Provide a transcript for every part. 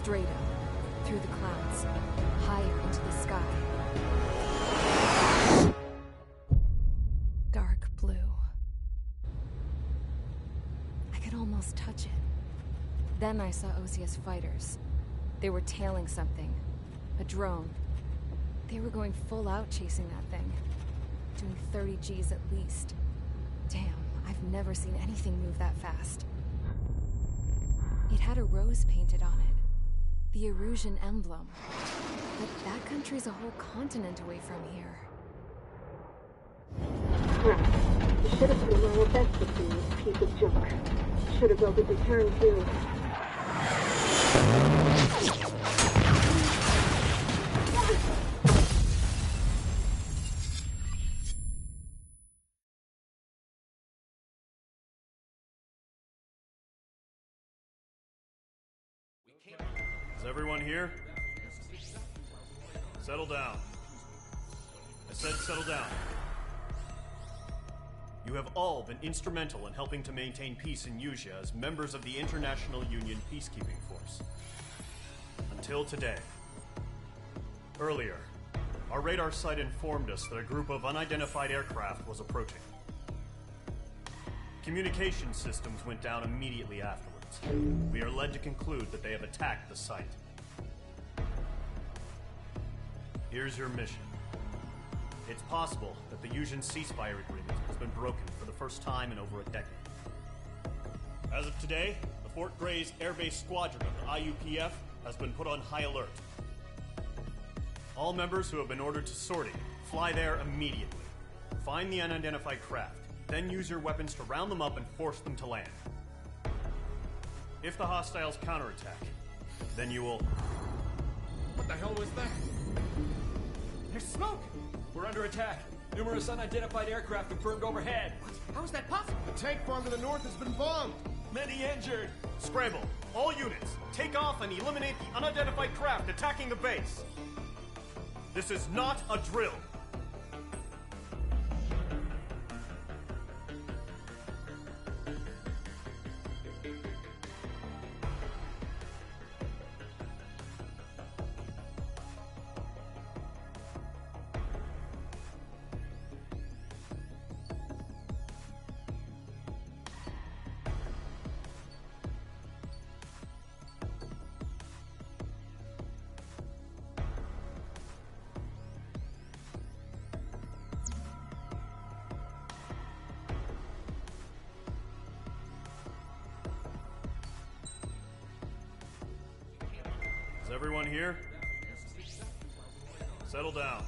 straight up, through the clouds, higher into the sky. Dark blue. I could almost touch it. Then I saw Osia's fighters. They were tailing something. A drone. They were going full out chasing that thing. Doing 30 Gs at least. Damn, I've never seen anything move that fast. It had a rose painted on it. The Erusian emblem. But that country's a whole continent away from here. Crap. You should have put a royal best with this piece of junk. Should have built a deterrent too. Is everyone here? Settle down. I said settle down. You have all been instrumental in helping to maintain peace in Usea as members of the International Union Peacekeeping Force. Until today. Earlier, our radar site informed us that a group of unidentified aircraft was approaching. Communication systems went down immediately afterwards. We are led to conclude that they have attacked the site. Here's your mission. It's possible that the Usian ceasefire agreement has been broken for the first time in over a decade. As of today, the Fort Grays Air Base Squadron of the IUPF has been put on high alert. All members who have been ordered to sortie, fly there immediately. Find the unidentified craft, then use your weapons to round them up and force them to land. If the hostiles counterattack, then you will... What the hell was that? There's smoke! We're under attack. Numerous unidentified aircraft confirmed overhead. What? How is that possible? The tank farm to the north has been bombed. Many injured. Scramble! All units, take off and eliminate the unidentified craft attacking the base. This is not a drill. Is everyone here? Settle down.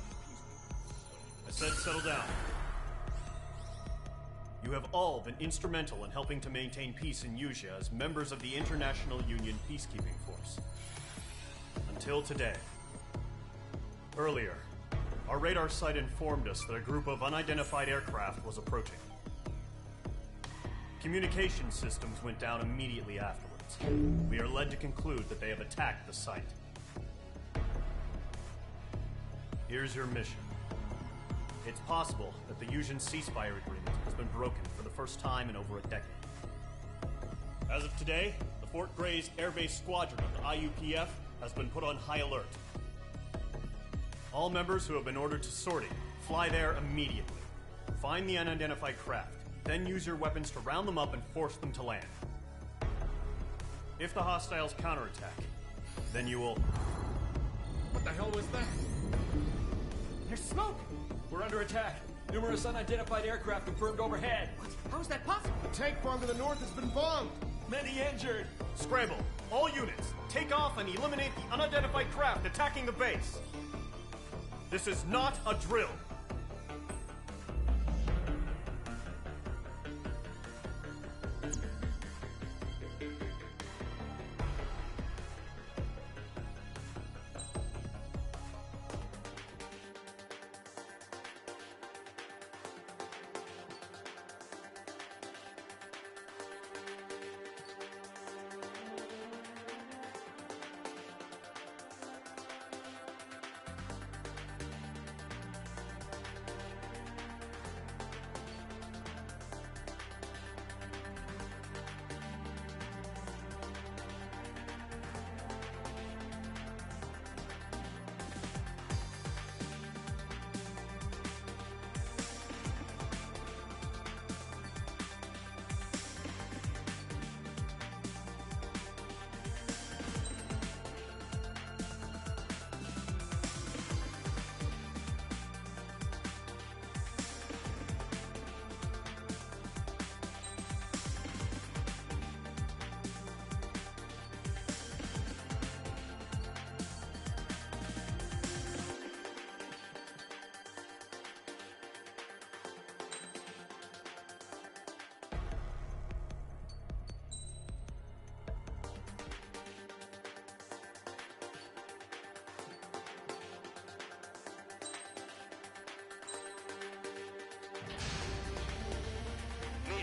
I said settle down. You have all been instrumental in helping to maintain peace in Usea as members of the International Union Peacekeeping Force. Until today. Earlier, our radar site informed us that a group of unidentified aircraft was approaching. Communication systems went down immediately afterwards. We are led to conclude that they have attacked the site. Here's your mission. It's possible that the Usian ceasefire agreement has been broken for the first time in over a decade. As of today, the Fort Grays Air Base Squadron of the IUPF has been put on high alert. All members who have been ordered to sortie, fly there immediately. Find the unidentified craft, then use your weapons to round them up and force them to land. If the hostiles counterattack, then you will... What the hell was that? There's smoke! We're under attack. Numerous unidentified aircraft confirmed overhead. What? How is that possible? The tank farm to the north has been bombed. Many injured. Scramble! All units, take off and eliminate the unidentified craft attacking the base. This is not a drill.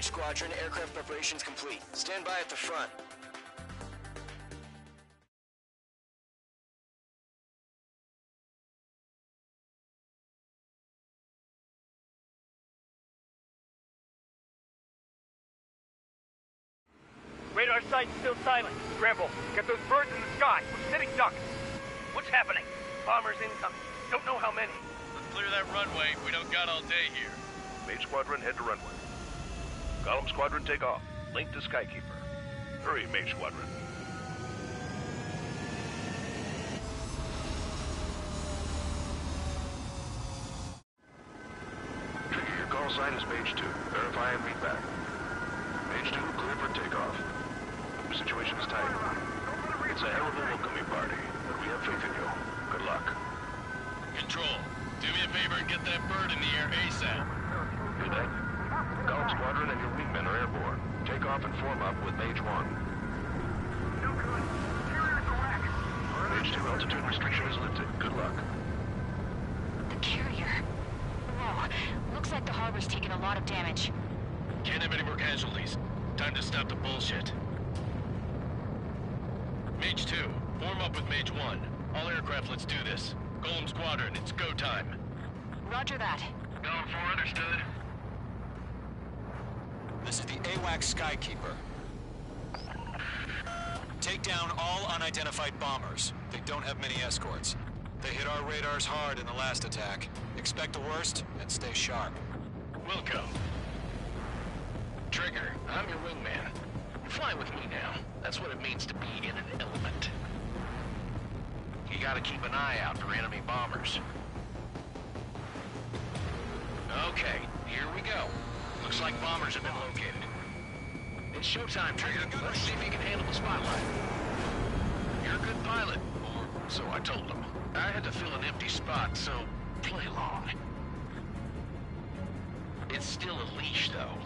Mage Squadron, aircraft preparations complete. Stand by at the front. Radar site's still silent. Scramble. Get those birds in the sky. We're sitting ducks. What's happening? Bombers incoming. Don't know how many. Let's clear that runway. We don't got all day here. Mage Squadron, head to runway. Column Squadron, take off. Link to Skykeeper. Hurry, Mage Squadron. Trigger, your call sign is Mage 2. Verify and read back. Mage 2, clear for takeoff. The situation is tight. It's a hell of a welcoming party, but we have faith in you. Good luck. Control, do me a favor and get that bird in the air ASAP. Hear that? Column Squadron and your wingmen are airborne. Take off and form up with Mage 1. Mage 2, altitude restriction is lifted. Good luck. The carrier. Whoa. Looks like the harbor's taken a lot of damage. Can't have any more casualties. Time to stop the bullshit. Mage 2, form up with Mage 1. All aircraft, let's do this. Golem Squadron, it's go time. Roger that. Going for understood. This is the AWACS Skykeeper. Take down all unidentified bombers. They don't have many escorts. They hit our radars hard in the last attack. Expect the worst and stay sharp. Wilco. Trigger, I'm your wingman. Fly with me now. That's what it means to be in an element. You gotta keep an eye out for enemy bombers. Okay, here we go. Looks like bombers have been located. It's showtime, Trigger. Let's see if you can handle the spotlight. You're a good pilot, or so I told him. I had to fill an empty spot, so play along. It's still a leash, though.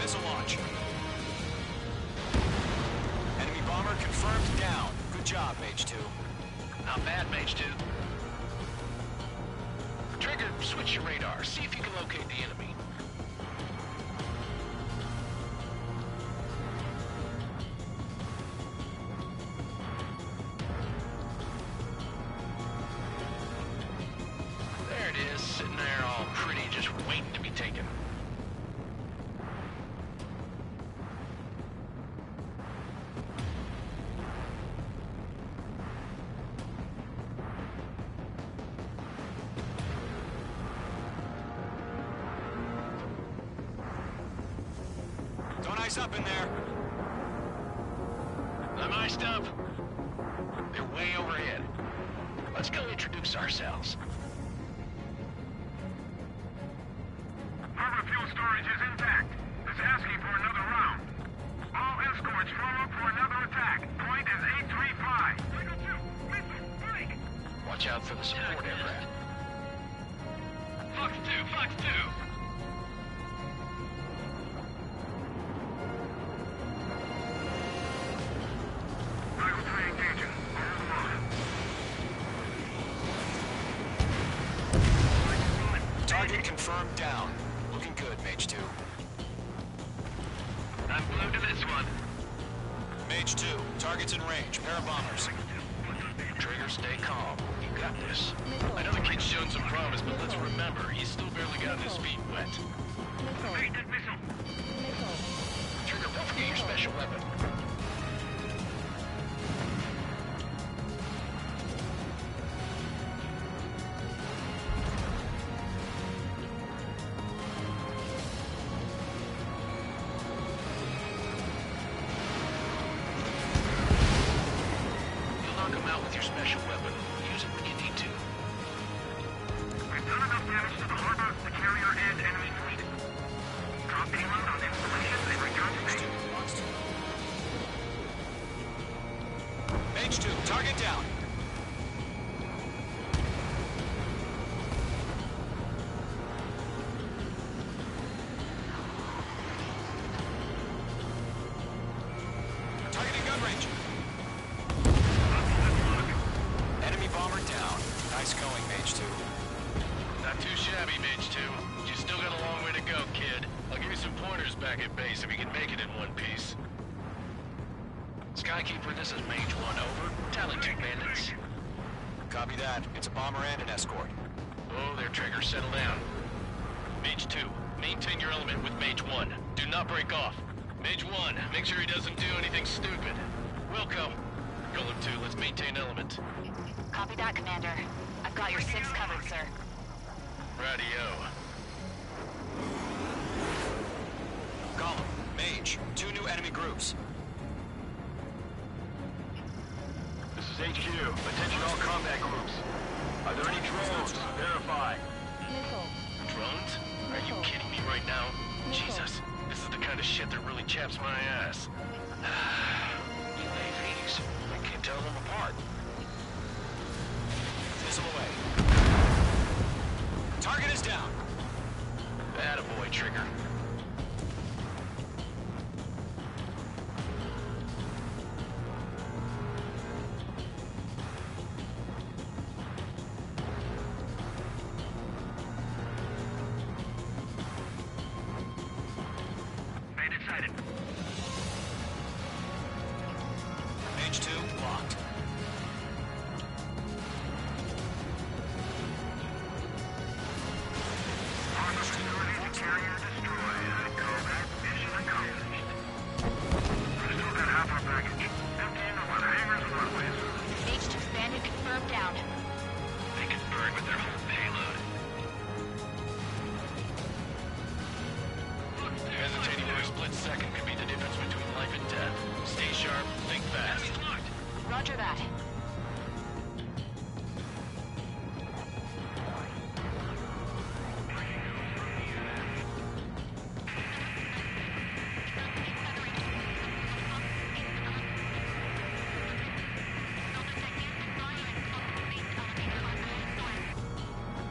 Missile launch. Enemy bomber confirmed down. Good job, Mage 2. Not bad, Mage 2. Trigger, switch your radar. See if you can locate the enemy. There it is, sitting there all pretty, just waiting to be taken. Don't ice up in there. I'm iced up. They're way overhead. Let's go introduce ourselves. Harbor fuel storage is intact. It's asking for another round. All escorts form up for another attack. Point is 835. Eagle 2, missile, break! Watch out for the support aircraft. Fox 2, Fox 2. Eagle 3 engaging. Target confirmed down. Looking good, Mage 2. I'm blue to this one. Mage 2, target's in range. Pair of bombers. Trigger, stay calm. You got this. I know the kid's shown some promise, but let's remember, he's still barely gotten his feet wet. Trigger, don't forget your special weapon. You'll knock him out with your special weapon. Use it when you need to. We've done enough damage to the harbor, the carrier, and enemy fleet. Drop payload on installations and return to base. Mage 2, target down. Targeting gun range. Enemy bomber down. Nice going, Mage 2. Not too shabby, Mage 2. You still got a long way to go, kid. I'll give you some pointers back at base if you can make it in one piece. Skykeeper, this is Mage 1, over. Tally 2 bandits. Copy that. It's a bomber and an escort. Oh, their Trigger, settle down. Mage 2, maintain your element with Mage 1. Do not break off. Mage 1, make sure he doesn't do anything stupid. Wilco. Golem 2, let's maintain element. Copy that, Commander. I've got your 6 covered, sir. Radio. Golem, Mage, 2 new enemy groups. This is HQ. Attention all combat groups. Are there any drones? Verify. Drones? Are you kidding me right now? Jesus, this is the kind of shit that really chaps my ass. UAVs. I can't tell them apart. Missile away. Target is down. Attaboy, Trigger. Bandit sighted. Mage 2, locked. Harbor security to carrier destroyed. Combat mission accomplished. We still got half our baggage. Emptying over the hangars and runways. Mage 2 bandit confirmed down. They could burn with their whole payload. Hesitating for a split second could be the difference between life and death. Stay sharp, think fast. Roger that.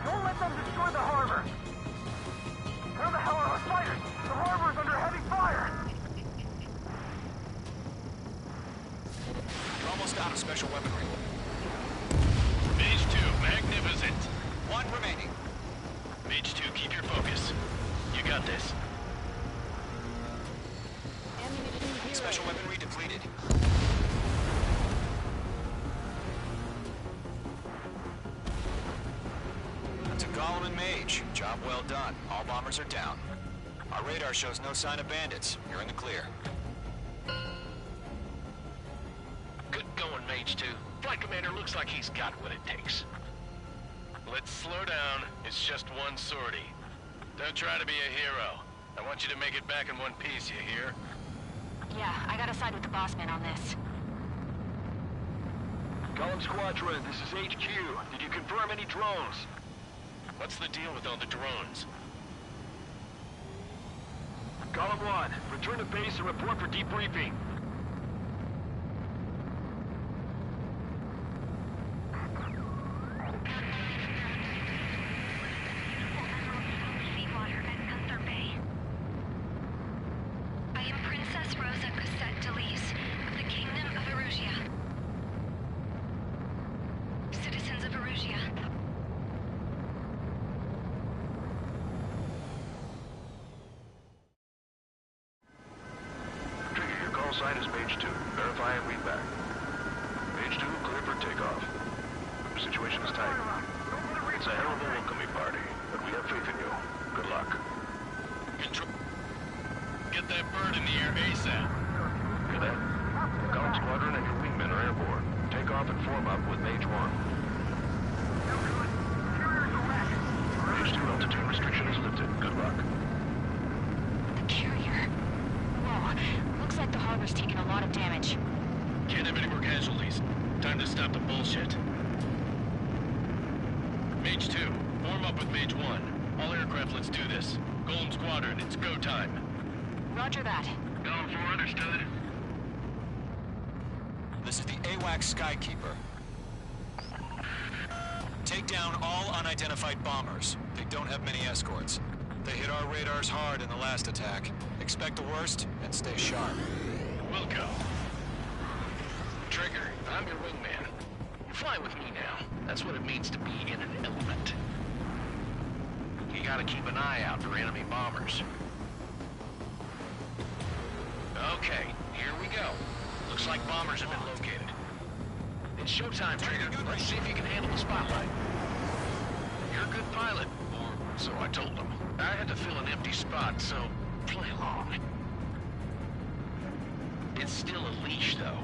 Don't let them destroy the harbor! Where the hell are our fighters? The harbor is under heavy fire! You're almost out of special weaponry. Mage 2, magnificent. 1 remaining. Mage 2, keep your focus. You got this. Special weaponry depleted. To Golem and Mage, job well done. All bombers are down. Our radar shows no sign of bandits. You're in the clear. Good going, Mage 2. Flight Commander looks like he's got what it takes. Let's slow down. It's just one sortie. Don't try to be a hero. I want you to make it back in one piece, you hear? Yeah, I gotta side with the boss man on this. Golem Squadron, this is HQ. Did you confirm any drones? What's the deal with all the drones? Golem 1, return to base and report for debriefing. Seawater at Gunther Bay. I am Princess Rosa Cassette Delise of the Kingdom of Erusia. Citizens of Erusia. sign is page 2. Verify and read back. Page 2, clear for takeoff. The situation is tight. It's a hell of a welcoming party, but we have faith in you. Good luck. Control. Get that bird in the air ASAP. Cadet, the Column Squadron and your wingmen are airborne. Take off and form up with Mage 1. Page 2, altitude restriction is lifted. Good luck. The carrier. Whoa. Looks like the harbor's taken a lot of damage. Can't have any more casualties. Time to stop the bullshit. Mage 2, form up with Mage 1. All aircraft, let's do this. Golem Squadron, it's go time. Roger that. Going for understood. This is the AWACS Skykeeper. Take down all unidentified bombers. They don't have many escorts. They hit our radars hard in the last attack. Expect the worst and stay sharp. We'll go. Trigger, I'm your wingman. Fly with me now. That's what it means to be in an element. You gotta keep an eye out for enemy bombers. Okay, here we go. Looks like bombers have been located. It's showtime, Trigger. Let's see if you can handle the spotlight. You're a good pilot, or so I told them. I had to fill an empty spot, so play along. It's still a leash, though.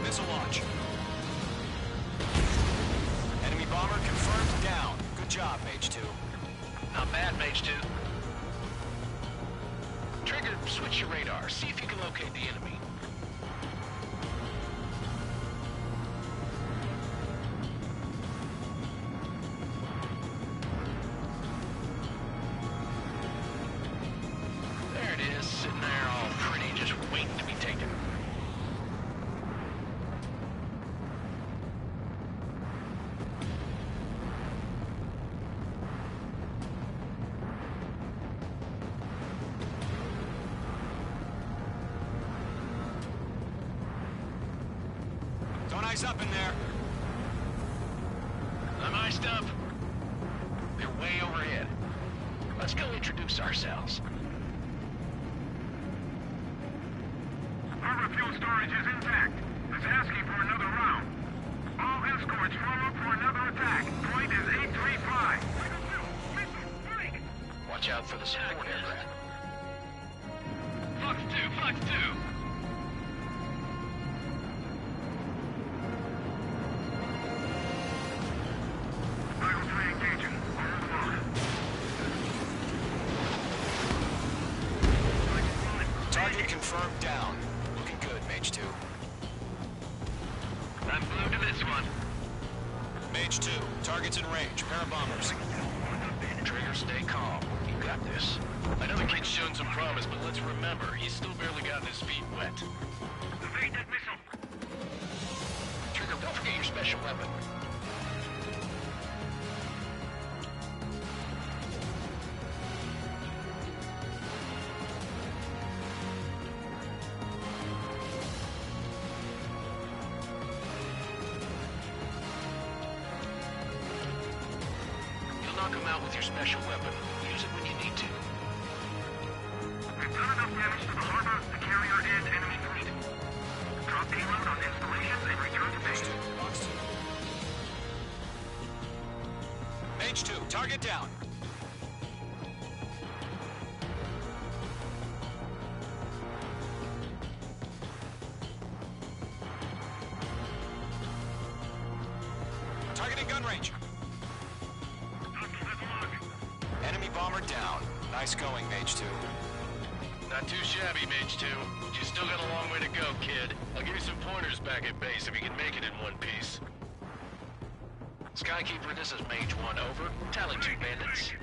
Missile launch. Enemy bomber confirmed down. Good job, Mage 2. Not bad, Mage 2. Trigger, switch your radar. See if you can locate the enemy. There it is, sitting there all pretty, just waiting to be taken. Don't ice up in there. I'm iced up. They're way overhead. Let's go introduce ourselves. Harbor fuel storage is intact. It's asking for another round. All escorts form up for another attack. Point is 835. Watch out for the support aircraft. Fox 2, Fox 2. Target confirmed down. Looking good, Mage 2. I'm blue to this one. Mage 2, target's in range. Pair of bombers. Trigger, stay calm. You got this. I know the kid's shown some promise, but let's remember, he's still barely gotten his feet wet. Evade that missile. Trigger, don't forget your special weapon. You'll knock him out with your special weapon. Use it when you need to. Report done enough damage to the harbor, the carrier, and enemy fleet. Drop payload on installations and return to base. Mage 2, target down. Targeting gun range. Enemy bomber down. Nice going, Mage 2. Not too shabby, Mage 2. But you still got a long way to go, kid. I'll give you some pointers back at base if you can make it in one piece. Skykeeper, this is Mage 1, over. Tally 2 bandits.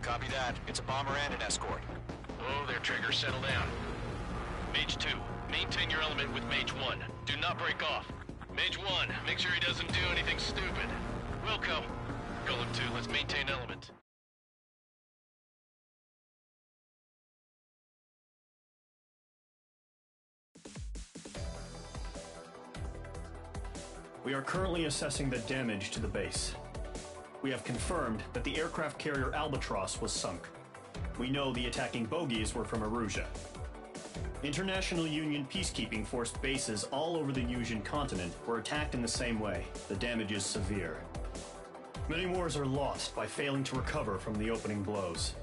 Copy that. It's a bomber and an escort. Oh, there, Trigger. Settle down. Mage 2, maintain your element with Mage 1. Do not break off. Mage 1, make sure he doesn't do anything stupid. Wilco. Golem 2, let's maintain element. We are currently assessing the damage to the base. We have confirmed that the aircraft carrier Albatross was sunk. We know the attacking bogies were from Erusia. International Union peacekeeping force bases all over the Yusian continent were attacked in the same way. The damage is severe. Many wars are lost by failing to recover from the opening blows.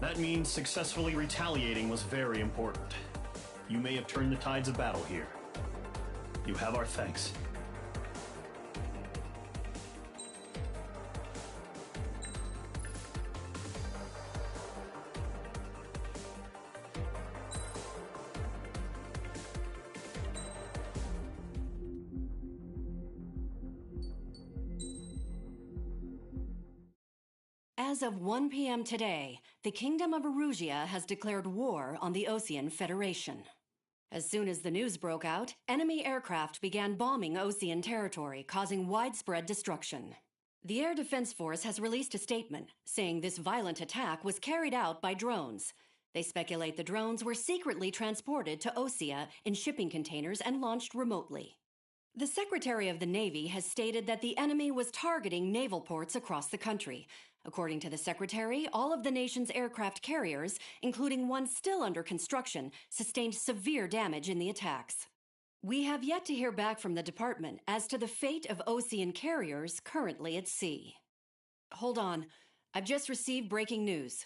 That means successfully retaliating was very important. You may have turned the tides of battle here. You have our thanks. As of 1 p.m. today, the Kingdom of Erusia has declared war on the Osean Federation. As soon as the news broke out, enemy aircraft began bombing Osean territory, causing widespread destruction. The Air Defense Force has released a statement saying this violent attack was carried out by drones. They speculate the drones were secretly transported to Osea in shipping containers and launched remotely. The Secretary of the Navy has stated that the enemy was targeting naval ports across the country. According to the Secretary, all of the nation's aircraft carriers, including one still under construction, sustained severe damage in the attacks. We have yet to hear back from the department as to the fate of Osean carriers currently at sea. Hold on. I've just received breaking news.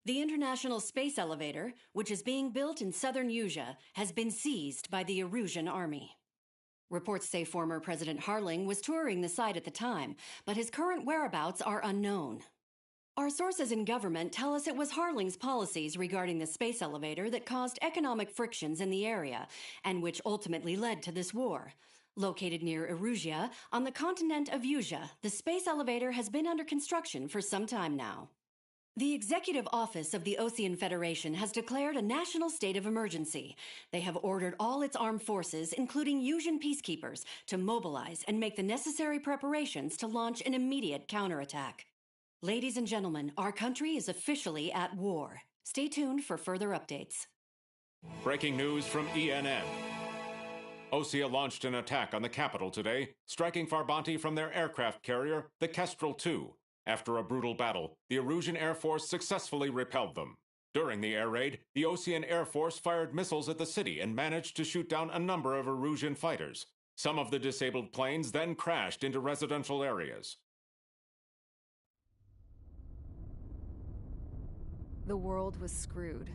The International Space Elevator, which is being built in southern Yusia, has been seized by the Erusian army. Reports say former President Harling was touring the site at the time, but his current whereabouts are unknown. Our sources in government tell us it was Harling's policies regarding the space elevator that caused economic frictions in the area, and which ultimately led to this war. Located near Erusia, on the continent of Yusia, the space elevator has been under construction for some time now. The Executive Office of the Osean Federation has declared a national state of emergency. They have ordered all its armed forces, including Yusian peacekeepers, to mobilize and make the necessary preparations to launch an immediate counterattack. Ladies and gentlemen, our country is officially at war. Stay tuned for further updates. Breaking news from ENN. Osea launched an attack on the capital today, striking Farbanti from their aircraft carrier, the Kestrel II. After a brutal battle, the Erusian Air Force successfully repelled them. During the air raid, the Osean Air Force fired missiles at the city and managed to shoot down a number of Erusian fighters. Some of the disabled planes then crashed into residential areas. The world was screwed.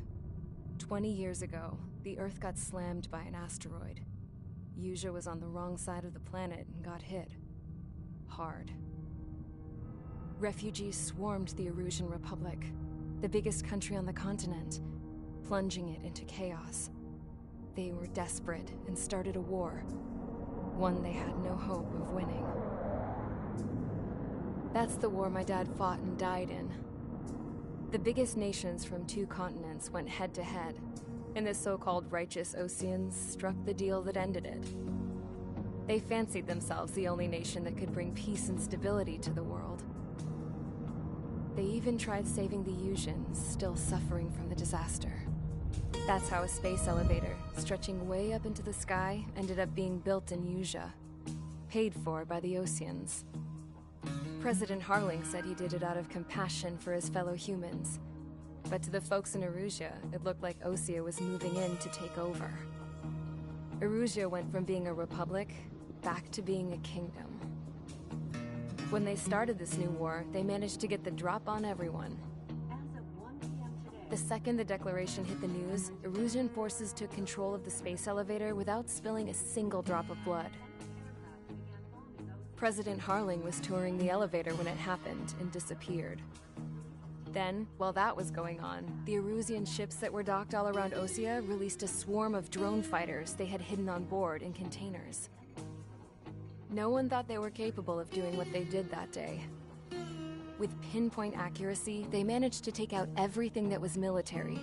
20 years ago, the Earth got slammed by an asteroid. Yusia was on the wrong side of the planet and got hit. Hard. Refugees swarmed the Erusian Republic, the biggest country on the continent, plunging it into chaos. They were desperate and started a war, one they had no hope of winning. That's the war my dad fought and died in. The biggest nations from 2 continents went head-to-head, and the so-called righteous Oseans struck the deal that ended it. They fancied themselves the only nation that could bring peace and stability to the world. They even tried saving the Yusians, still suffering from the disaster. That's how a space elevator, stretching way up into the sky, ended up being built in Yusia, paid for by the Oseans. President Harling said he did it out of compassion for his fellow humans, But to the folks in Erusea, it looked like Osea was moving in to take over. Erusea went from being a republic back to being a kingdom. When they started this new war, they managed to get the drop on everyone. The second the declaration hit the news, Erusian forces took control of the space elevator without spilling a single drop of blood. President Harling was touring the elevator when it happened and disappeared. Then, while that was going on, the Erusian ships that were docked all around Osea released a swarm of drone fighters they had hidden on board in containers. No one thought they were capable of doing what they did that day. With pinpoint accuracy, they managed to take out everything that was military,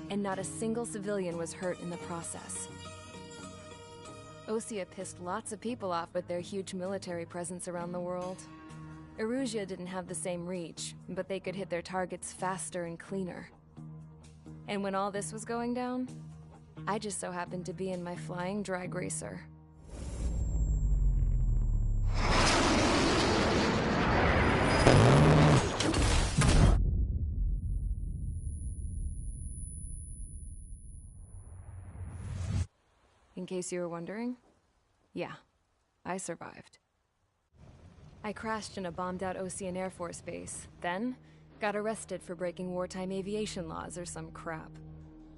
and not a single civilian was hurt in the process. Osea pissed lots of people off with their huge military presence around the world. Erusea didn't have the same reach, but they could hit their targets faster and cleaner. And when all this was going down, I just so happened to be in my flying drag racer. In case you were wondering, yeah, I survived. I crashed in a bombed-out Osean Air Force base, then got arrested for breaking wartime aviation laws or some crap.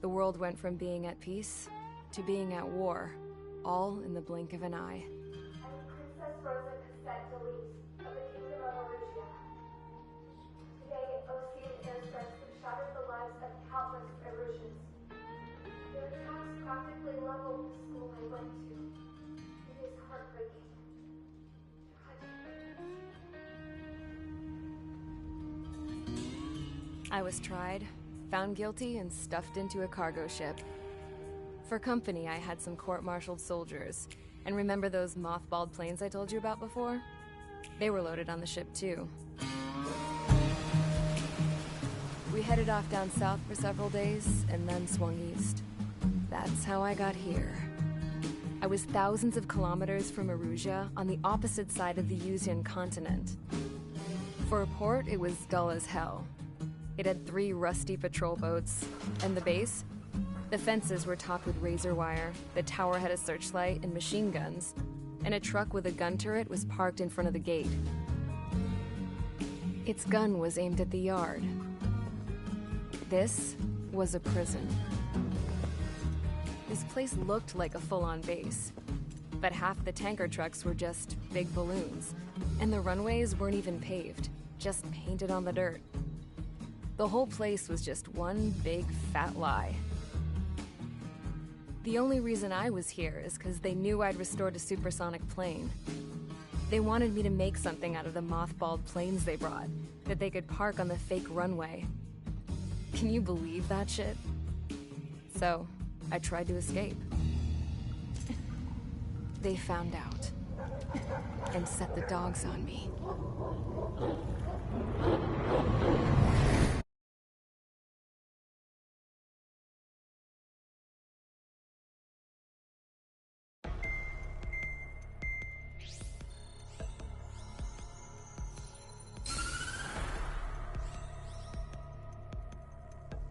The world went from being at peace to being at war, all in the blink of an eye. I'm Princess Rosa Testando Ace of the Kingdom of Erusea. Today, Osean airstrikes have shattered the lives of countless Erusians. Their attacks practically leveled the school I went to. It is heartbreaking. I was tried, found guilty, and stuffed into a cargo ship. For company, I had some court-martialed soldiers. And remember those mothballed planes I told you about before? They were loaded on the ship, too. We headed off down south for several days, and then swung east. That's how I got here. I was thousands of kilometers from Erusea, on the opposite side of the Usean continent. For a port, it was dull as hell. It had 3 rusty patrol boats, and the base? The fences were topped with razor wire, the tower had a searchlight and machine guns, and a truck with a gun turret was parked in front of the gate. Its gun was aimed at the yard. This was a prison. This place looked like a full-on base, but half the tanker trucks were just big balloons, and the runways weren't even paved, just painted on the dirt. The whole place was just one big fat lie. The only reason I was here is because they knew I'd restored a supersonic plane. They wanted me to make something out of the mothballed planes they brought, that they could park on the fake runway. Can you believe that shit? So, I tried to escape. They found out, and set the dogs on me.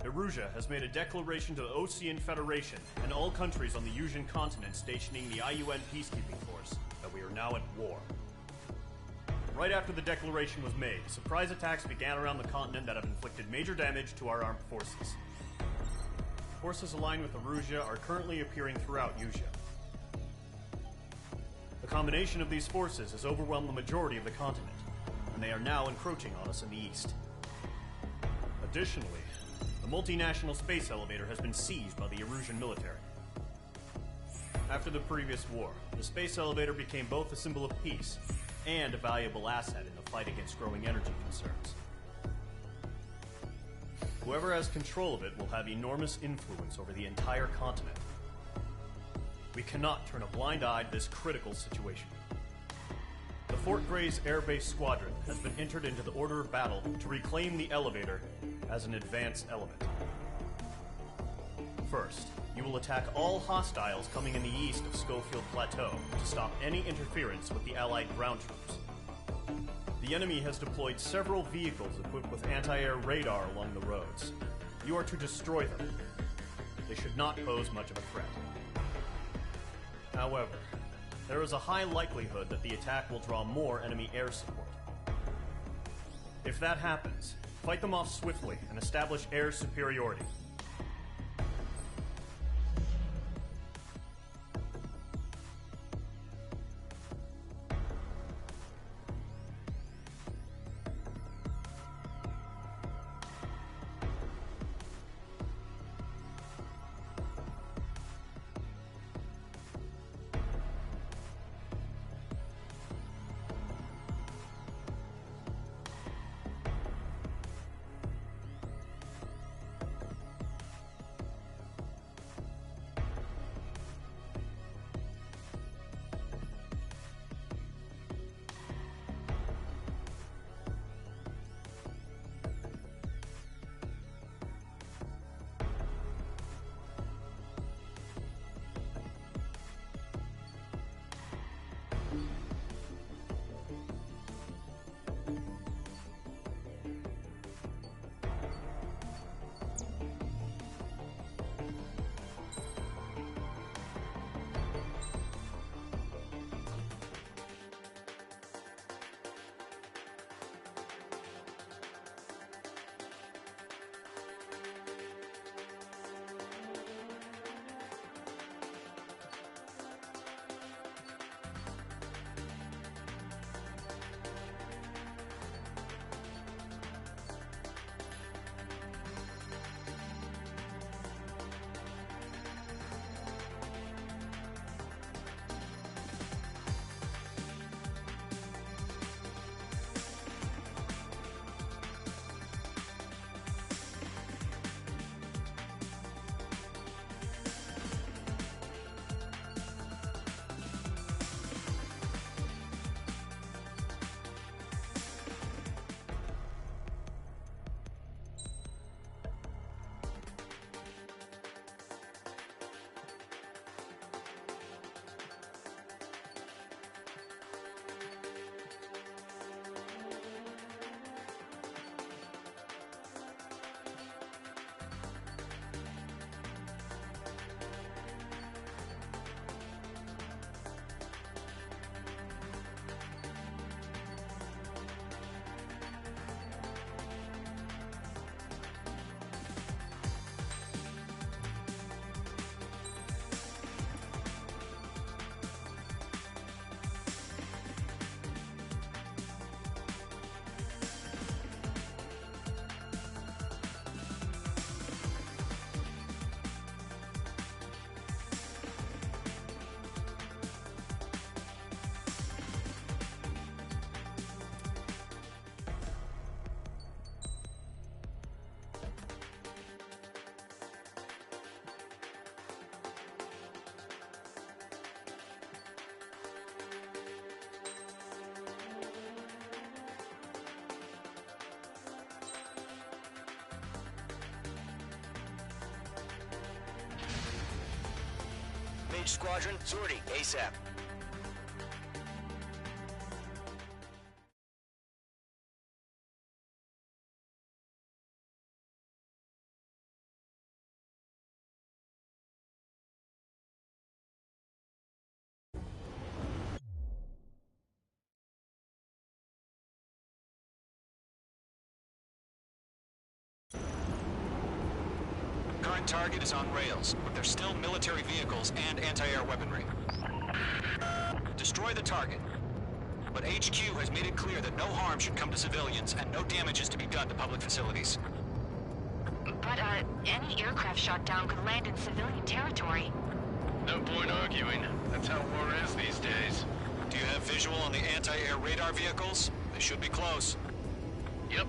Erusea has made a declaration to the Osean Federation and all countries on the Usean continent stationing the IUN peacekeeping force that we are now at war. Right after the declaration was made, surprise attacks began around the continent that have inflicted major damage to our armed forces. Forces aligned with Erusea are currently appearing throughout Usea. The combination of these forces has overwhelmed the majority of the continent, and they are now encroaching on us in the east. Additionally, the multinational space elevator has been seized by the Erusian military. After the previous war, the space elevator became both a symbol of peace and a valuable asset in the fight against growing energy concerns. Whoever has control of it will have enormous influence over the entire continent. We cannot turn a blind eye to this critical situation. The Fort Gray's Air Base Squadron has been entered into the order of battle to reclaim the elevator as an advance element. First, you will attack all hostiles coming in the east of Schofield Plateau to stop any interference with the Allied ground troops. The enemy has deployed several vehicles equipped with anti-air radar along the roads. You are to destroy them. They should not pose much of a threat. However, there is a high likelihood that the attack will draw more enemy air support. If that happens, fight them off swiftly and establish air superiority. Mage Squadron, sortie, ASAP. Current target is on rails, but there's still military vehicles and anti-air weaponry. Destroy the target. But HQ has made it clear that no harm should come to civilians and no damage is to be done to public facilities. But, any aircraft shot down could land in civilian territory. No point arguing. That's how war is these days. Do you have visual on the anti-air radar vehicles? They should be close. Yep.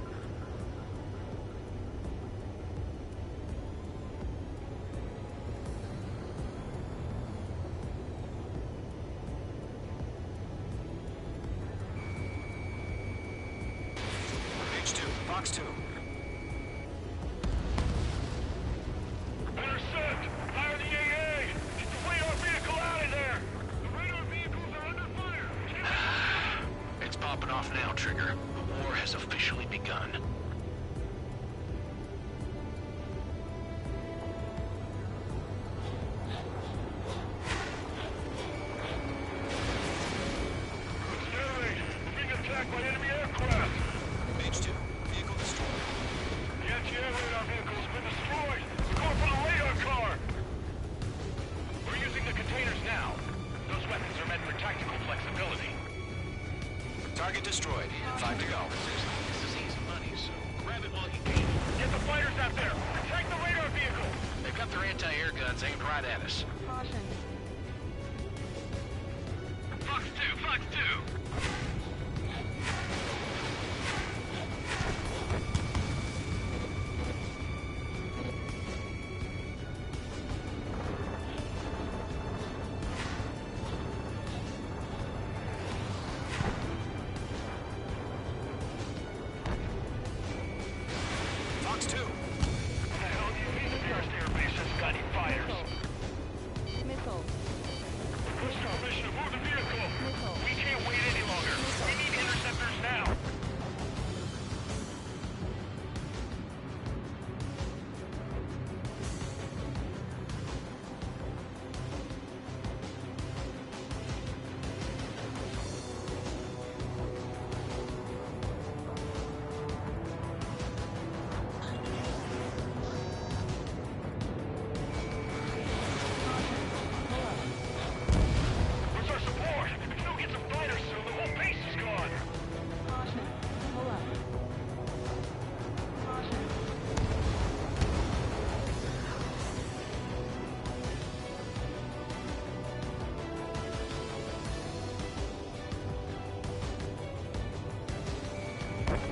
Fox 2. Intercept! Fire the AA! Get the radar vehicle out of there! The radar vehicles are under fire! It's popping off now. now, Trigger. The war has officially begun. Attacked by enemy aircraft! Page 2. Vehicle destroyed. The anti-air radar vehicle has been destroyed! We're going for the radar car! We're using the containers now. Those weapons are meant for tactical flexibility. Target destroyed. 5 to go. This is easy money, so grab it while you can. Get the fighters out there! Attack the radar vehicle! They've got their anti-air guns aimed right at us. Caution. Fox 2! Fox 2! Fox 2. What the hell do you mean the nearest airbase hasn't got any fighters? Missile. Push our mission to move the vehicle! Missile. We can't wait any longer! We need interceptors now! Where's our support? If we don't get some fighters soon, the whole base is gone! Caution. Pull up. Caution.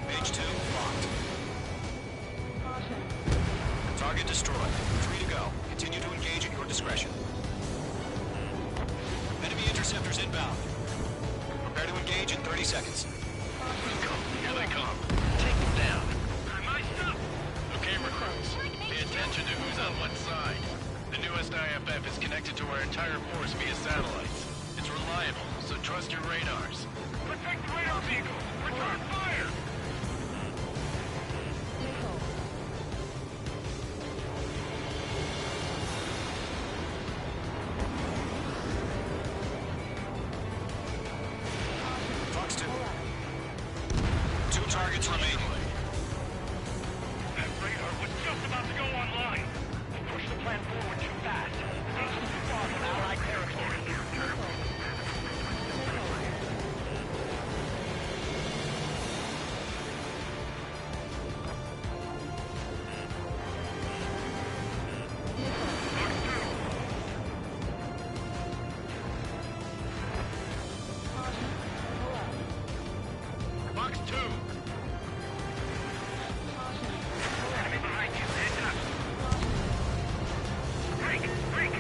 Page 2. Locked. Caution. Target destroyed. 3 to go. Continue to engage at your discretion. Enemy interceptors inbound. Prepare to engage in 30 seconds. Here they come. Take them down. My stuff! Okay, recruits. Pay attention to who's on what side. The newest IFF is connected to our entire force via satellites. It's reliable, so trust your radars. Protect the radar vehicle! Return fire! Missile. Fox 2. 2 targets remaining. That radar was just about to go online! We pushed the plan forward too fast. This is too far from Allied territory. Fox 2! Enemy behind you, heads up! Break! Break!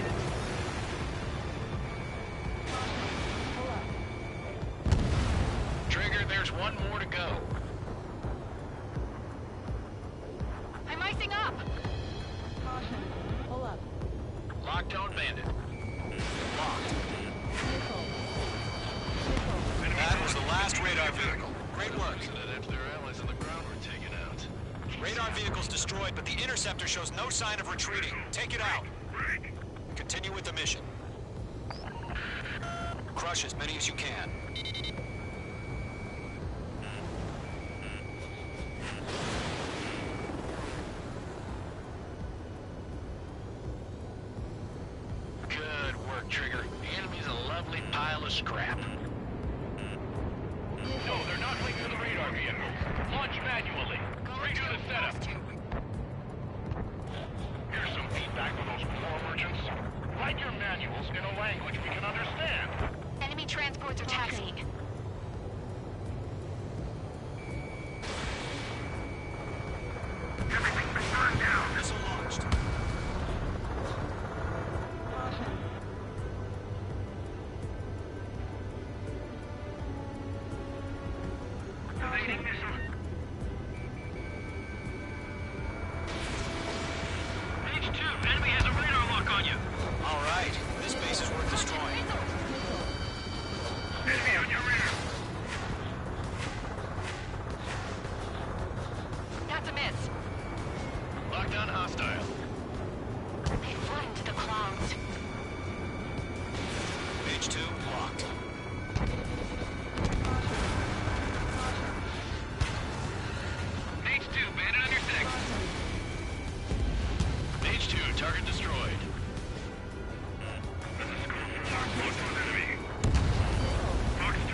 Trigger, there's one more to go. I'm icing up! Caution. Pull up. Locked on Bandit. Locked. Missile. That was the last radar vehicle. Great work. If their allies on the ground were taken out. Radar vehicle's destroyed, but the interceptor shows no sign of retreating. Take it out. Continue with the mission. Crush as many as you can. Good work, Trigger. The enemy's a lovely pile of scrap. No, they're not linked to the radar vehicle. Launch manually. Redo the setup. Here's some feedback for those war merchants. Write your manuals in a language we can understand. Enemy transports are taxiing. Everything's been burned down. Missile launched. Caution. Recon hostile. They flew into the clouds. Page 2, locked. Page 2, bandit on your 6. Page 2, target destroyed. This is School 4. Locked on enemy. Fox 2.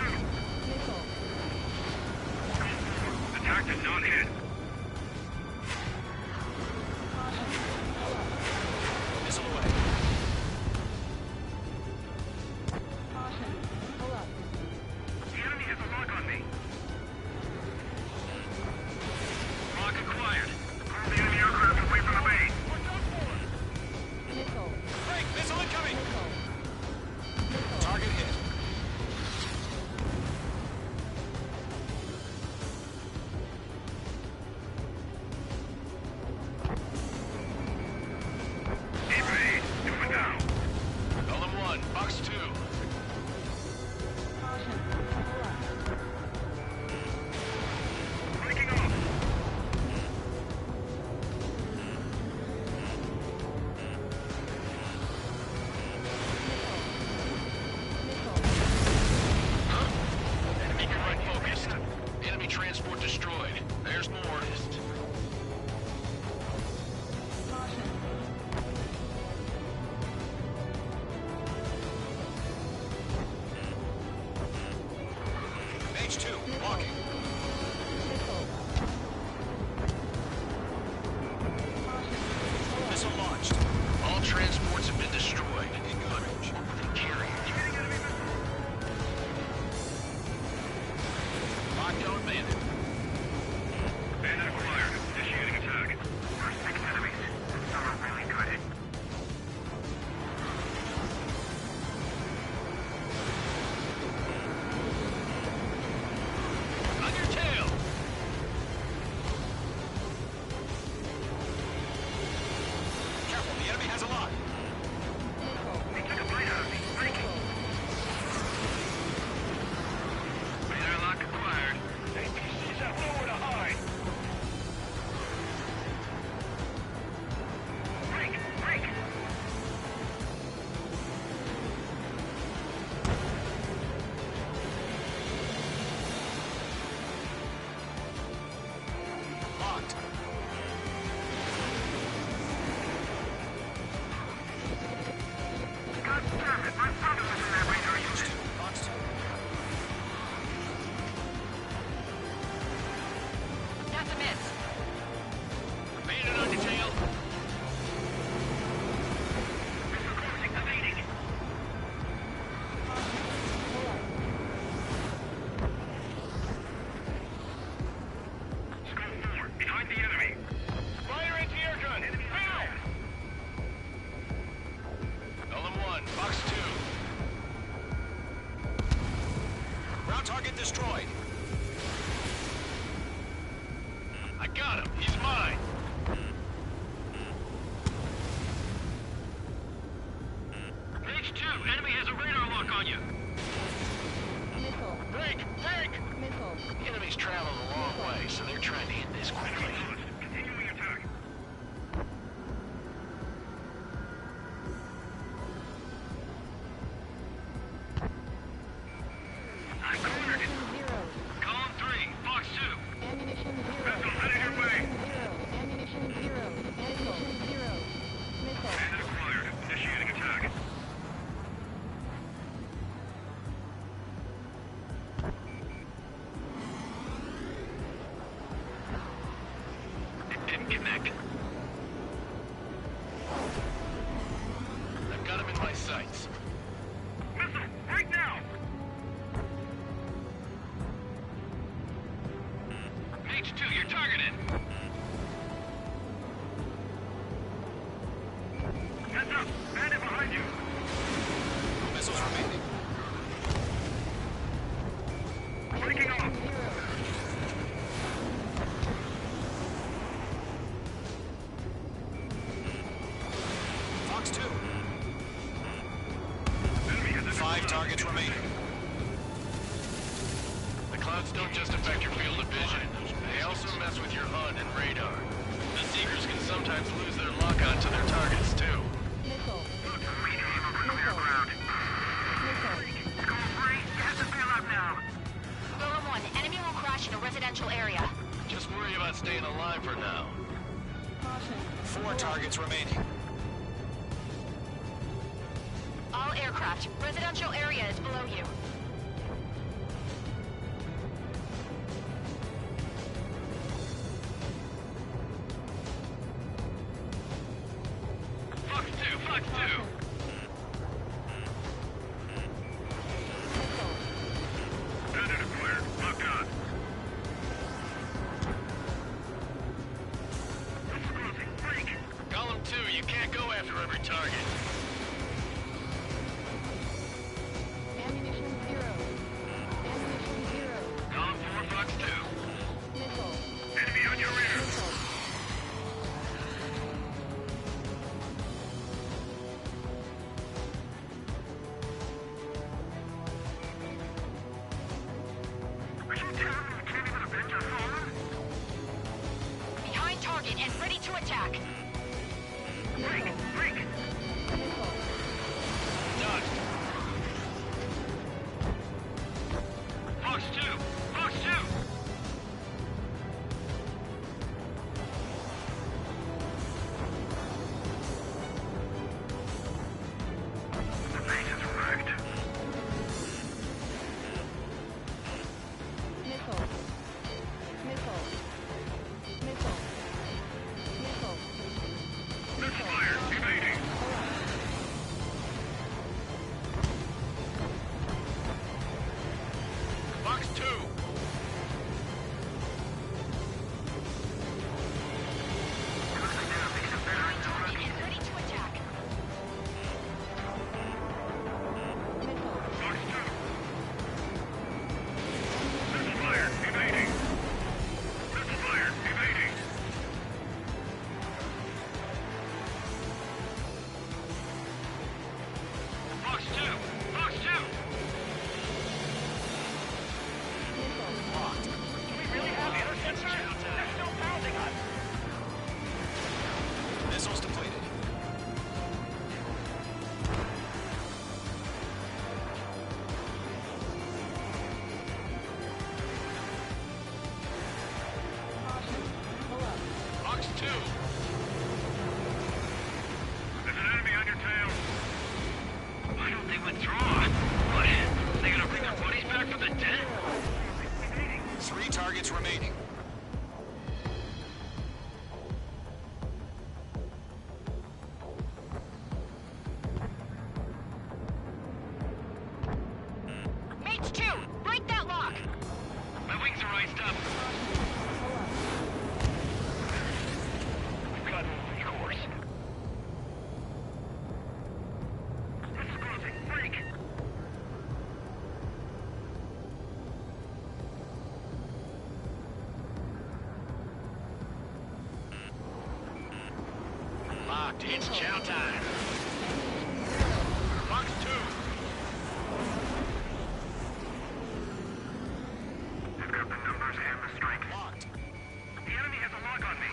Attack did not hit. Missile away. The enemy has a lock on me. Lock acquired. Pull the enemy aircraft away from the base. Break! Missile incoming! Target hit. Evade. Moving down. Column 1, box 2. Breaking off. Enemy gun focused. Enemy transport destroyed. There's more. Page 2, walking. Missile launched. All transports have been destroyed. In good range. Carrier. Lockdown bandit. Bandit acquired. Initiating attack. First 6 enemies. Some are really good. On your tail. Careful, the enemy has a lock. They took a bite out of me. Breaking. Radar lock acquired. APCs have nowhere to hide. Break! Break! Locked. God damn it! My brother was in that radar unit. Box 2. That's a miss. Bandit on your tail. Missile closing. Evading. School 4. Behind the enemy. Fire anti-air gun. Enemy fire. Column 1, box 2. Ground target destroyed. I got him. He's mine. Page 2. Enemy has a radar lock on you. Break! Break! Enemies travel a long way, so they're trying to hit this quickly. Continuing attack. I'm cornered. Column 3. Fox 2. Vessel headed your way. Bandit acquired. Initiating attack. It didn't connect. I've got him in my sights. Missile! Right now! Page 2, you're targeted. Heads up! Bandit behind you! Missiles remaining. Breaking off! Fox 2. Enemy has 5 targets remaining. The clouds don't just affect your field of vision. They also mess with your HUD and radar. The Seekers can sometimes sometimes lose their lock onto their targets, too. Missile. Golem 1, enemy will crash in a residential area. Just worry about staying alive for now. Caution. 4 targets remaining. All aircraft, residential area is below you. Fox 2, Fox 2! Predator clear. Lock on. Golem 2, you can't go after every target. Ammunition 0. Ammunition 0. Golem 4, Fox 2. Missile. Enemy on your rear. Missile. Are you telling me you can't even avenge our fallen? Behind target and ready to attack. Break! Missile. Dodged. Fox 2, Fox 2! The base is wrecked. Missile. Missile. Missile. Missile. Misfire! Evading! Fox 2! Behind target and ready to attack. Missile. Fox 2! Misfire! Evading! Misfire! Evading! Fox 2, Fox 2! Missile. Do we really have interceptors? They're still pounding us! Missiles depleted. Fox 2! There's an enemy on your tail. Why don't they withdraw? What? They gonna bring their buddies back from the dead? 3 targets remaining. Mates 2, break that lock. My wings are iced up. We've got no recourse. This is closing. Break! Locked. It's chow time. Fox 2! I've got the numbers and the strength. Locked. The enemy has a lock on me.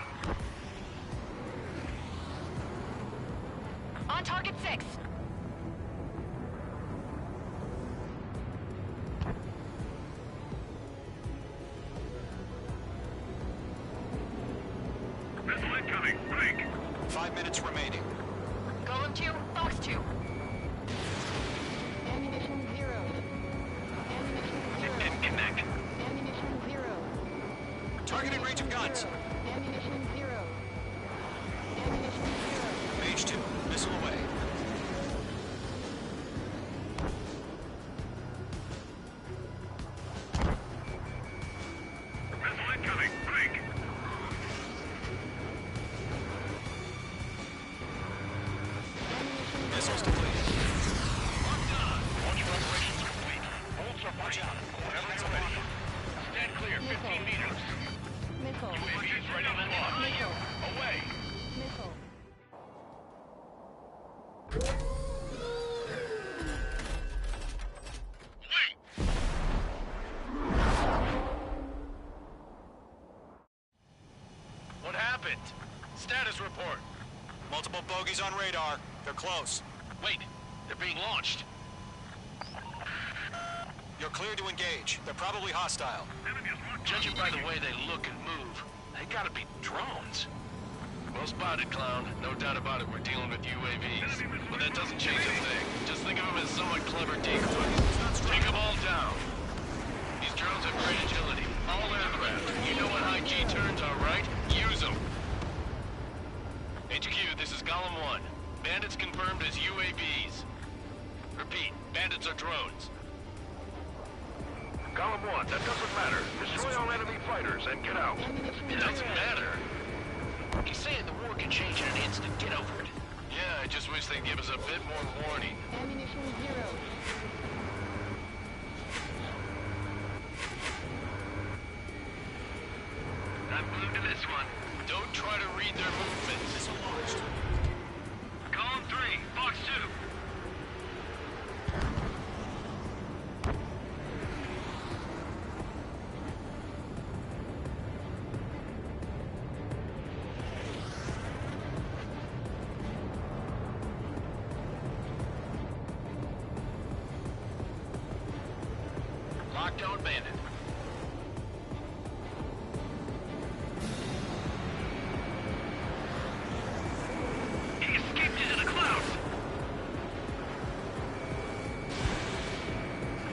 On target 6. Missile incoming. Break! 5 minutes remaining. Golem 2, Fox 2. Ammunition 0. Ammunition 0. Didn't connect. Ammunition 0. Target in range of guns. Ammunition 0. Ammunition 0. Mage 2, missile away. Missile incoming. Break! Missiles depleted. Locked on. Launch preparations complete. Bolts are free. Everything ready. Stand clear. 15 meters. Missile. UAV's ready to launch. Missile. Away. Missile. What happened? Status report. Multiple bogies on radar. They're close. Wait, they're being launched. You're clear to engage. They're probably hostile. Judging by the way they look and move, they gotta be drones. Well spotted, Clown. No doubt about it, we're dealing with UAVs. But that doesn't change a thing. Just think of them as somewhat clever decoys. Take them all down. These drones have great agility. All aircraft. You know what high G turns are, right? Use them. HQ, this is Column 1. Bandits confirmed as UAVs. Repeat, bandits are drones. Column 1, that doesn't matter. Destroy all enemy fighters and get out. It doesn't matter. He's saying the war can change in an instant. Get over it. Yeah, I just wish they'd give us a bit more warning. Ammunition 0. I'm glued to this one. Don't try to read their movements. Missile launched. Column 3, Fox 2. Lockdown bandit. He escaped into the clouds.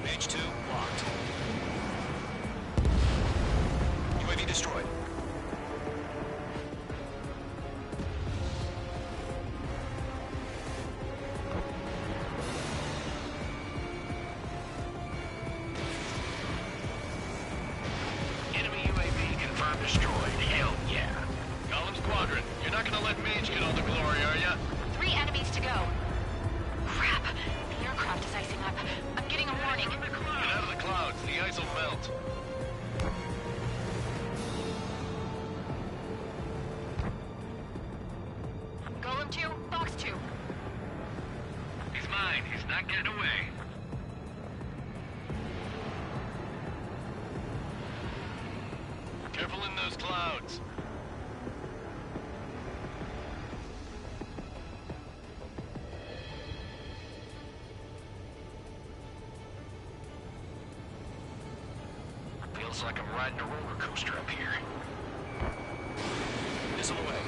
Mage 2, locked. UAV destroyed. Enemy UAV confirmed destroyed. Hell yeah. Column Squadron, you're not gonna let Mage get all the glory, are ya? 3 enemies to go. Crap. The aircraft is icing up. I'm getting a warning. Get out of the clouds. The ice will melt. Golem 2, Fox 2. He's mine. He's not getting away. Careful in those clouds. Feels like I'm riding a roller coaster up here. Missile away.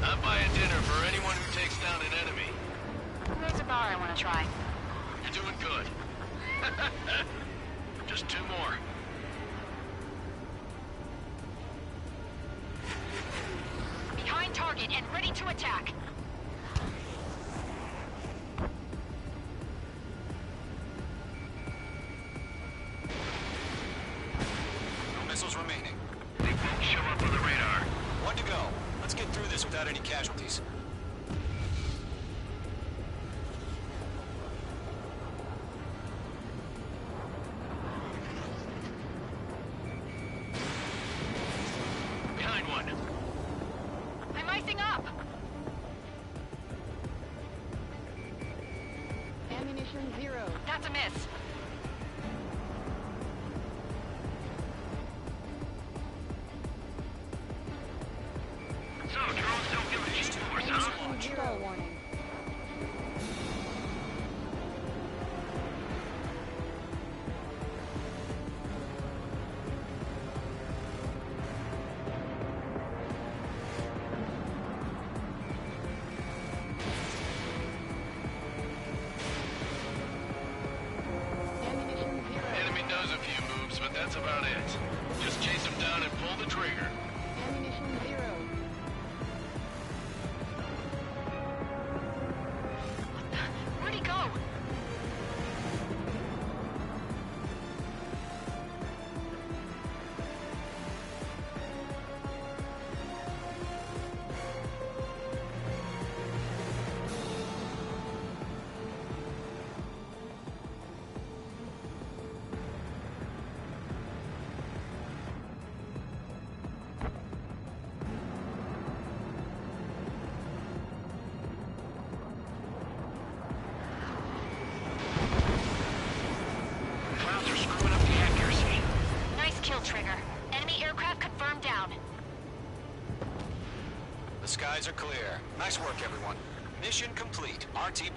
I'm buying dinner for anyone who takes down an enemy. There's a bar I want to try. You're doing good. Just 2 more. Behind target and ready to attack. No missiles remaining. They won't show up on the radar. 1 to go. Let's get through this without any casualties. Behind one. I'm icing up. Ammunition 0. That's a miss. So, drones don't give a G force, huh? Ammunition 0 warning. Ammunition 0. Enemy knows a few moves, but that's about it. Just chase him down and pull the trigger. Ammunition 0. Where'd he go? Skies are clear. Nice work, everyone. Mission complete. RTB.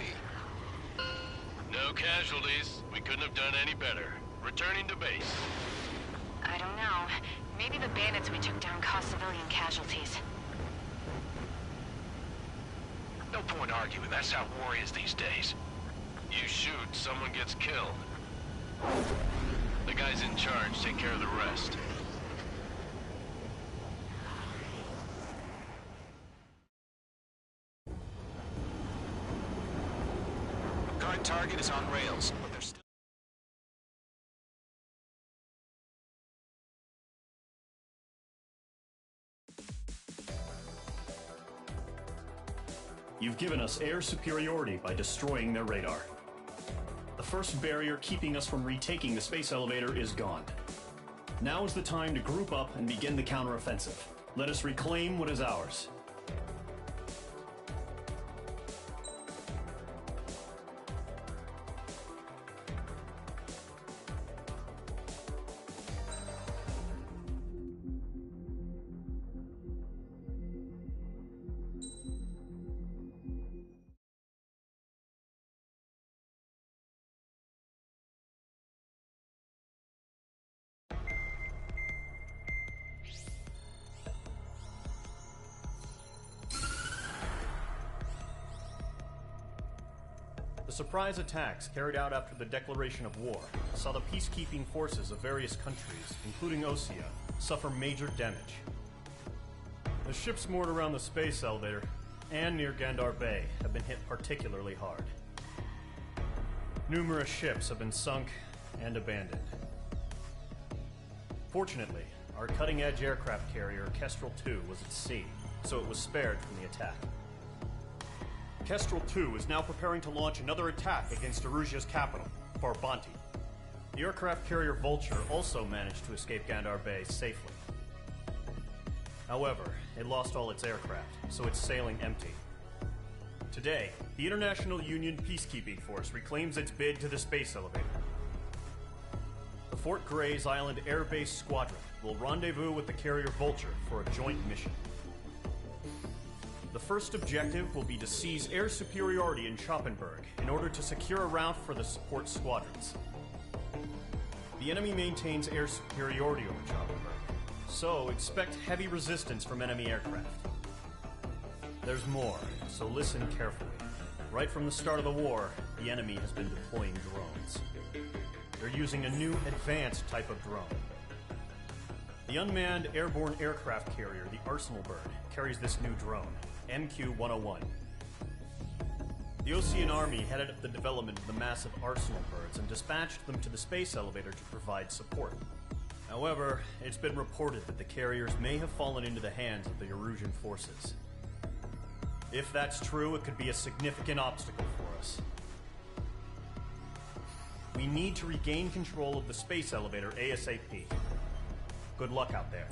No casualties. We couldn't have done any better. Returning to base. I don't know. Maybe the bandits we took down caused civilian casualties. No point arguing. That's how war is these days. You shoot, someone gets killed. The guys in charge take care of the rest. Current target is on rails, but they're still... You've given us air superiority by destroying their radar. The first barrier keeping us from retaking the space elevator is gone. Now is the time to group up and begin the counteroffensive. Let us reclaim what is ours. The surprise attacks carried out after the declaration of war saw the peacekeeping forces of various countries, including Osea, suffer major damage. The ships moored around the space elevator and near Gandar Bay have been hit particularly hard. Numerous ships have been sunk and abandoned. Fortunately, our cutting-edge aircraft carrier Kestrel II was at sea, so it was spared from the attack. Kestrel II is now preparing to launch another attack against Erusia's capital, Farbanti. The aircraft carrier Vulture also managed to escape Gandar Bay safely. However, it lost all its aircraft, so it's sailing empty. Today, the International Union Peacekeeping Force reclaims its bid to the space elevator. The Fort Gray's Island Air Base Squadron will rendezvous with the carrier Vulture for a joint mission. The first objective will be to seize air superiority in Schoppenberg in order to secure a route for the support squadrons. The enemy maintains air superiority over Schoppenberg, so expect heavy resistance from enemy aircraft. There's more, so listen carefully. Right from the start of the war, the enemy has been deploying drones. They're using a new advanced type of drone. The unmanned airborne aircraft carrier, the Arsenal Bird, carries this new drone, MQ-101. The Ocean Army headed up the development of the massive Arsenal Birds and dispatched them to the space elevator to provide support. However, it's been reported that the carriers may have fallen into the hands of the Erusian forces. If that's true, it could be a significant obstacle for us. We need to regain control of the space elevator ASAP. Good luck out there.